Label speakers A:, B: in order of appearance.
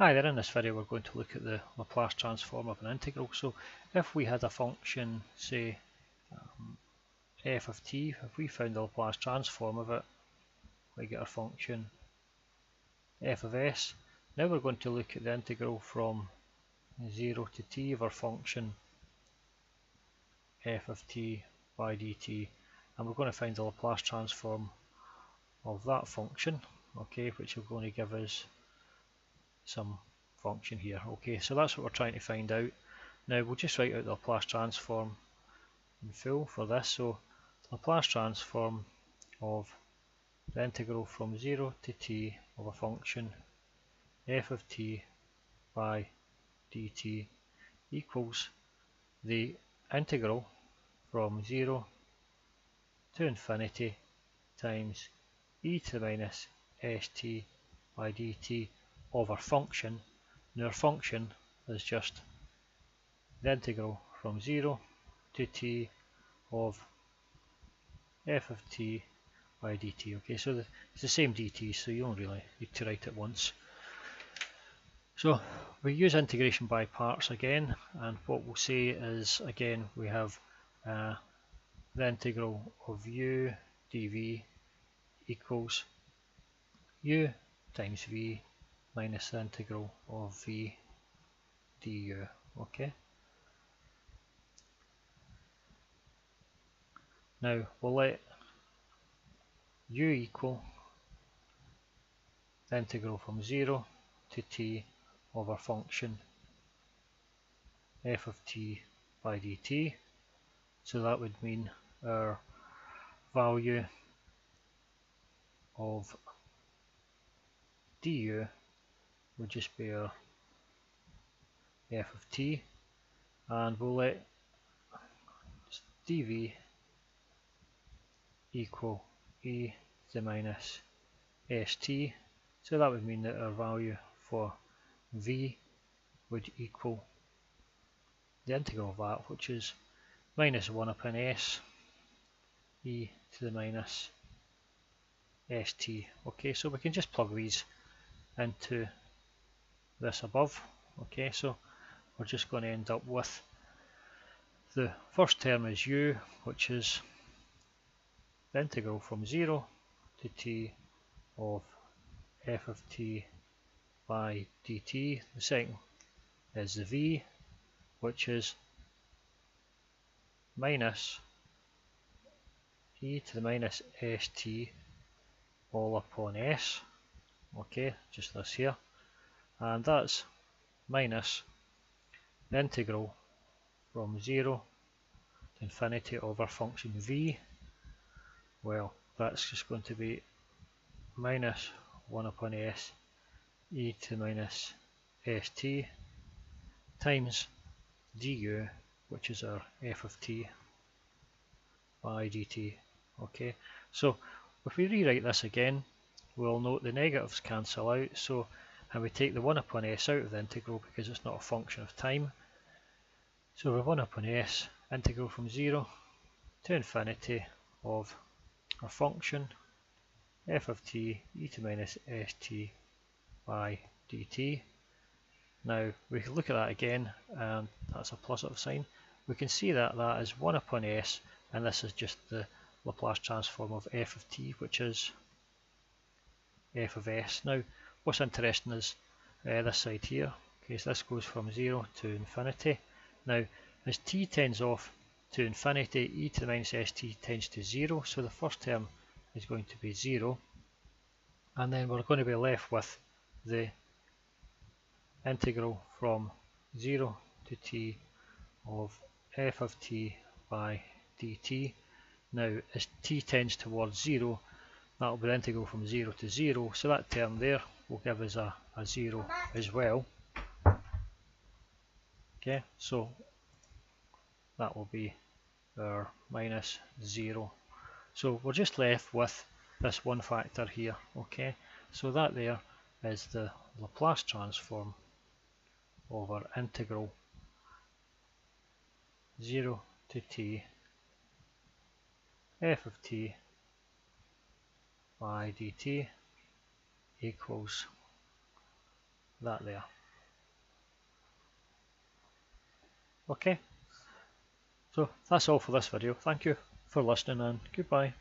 A: Hi there, in this video we're going to look at the Laplace transform of an integral. So if we had a function, say f of t, if we found the Laplace transform of it, we get our function f of s. Now we're going to look at the integral from 0 to t of our function f of t by dt, and we're going to find the Laplace transform of that function, okay, which is going to give us some function here. Okay, so that's what we're trying to find out. Now we'll just write out the Laplace transform in full for this. So the Laplace transform of the integral from 0 to t of a function f of t by dt equals the integral from 0 to infinity times e to the minus st by dt of our function. Now our function is just the integral from 0 to t of f of t by dt. Okay, so it's the same dt, so you don't really need to write it once. So we use integration by parts again, and what we'll say is, again, we have the integral of u dv equals u times v minus the integral of v du. Okay. Now we'll let u equal the integral from 0 to t of our function f of t by dt. So that would mean our value of du would just be our f of t, and we'll let dv equal e to the minus st. So that would mean that our value for v would equal the integral of that, which is minus 1 upon s e to the minus st. Okay, so we can just plug these into this above. Okay, so we're just going to end up with the first term is u, which is the integral from 0 to t of f of t by dt. The second is the v, which is minus e to the minus st all upon s. Okay, just this here, and that's minus the integral from 0 to infinity of our function v. Well, that's just going to be minus 1 upon s e to the minus st times du, which is our f of t by dt. Okay, so if we rewrite this again, we'll note the negatives cancel out, so and we take the 1 upon s out of the integral because it's not a function of time. So we have 1 upon s, integral from 0 to infinity of our function f of t e to minus st by dt. Now we can look at that again, and that's a positive sign. We can see that that is 1 upon s, and this is just the Laplace transform of f of t, which is f of s. Now what's interesting is this side here. Okay, so this goes from 0 to infinity. Now as t tends off to infinity, e to the minus st tends to 0, so the first term is going to be 0, and then we're going to be left with the integral from 0 to t of f of t by dt. Now as t tends towards 0, that will be the integral from 0 to 0, so that term there will give us a 0 as well. Okay, so that will be our minus 0. So we're just left with this one factor here. Okay, so that there is the Laplace transform of our integral 0 to t f of t by dt equals that there. Okay, so that's all for this video. Thank you for listening and goodbye.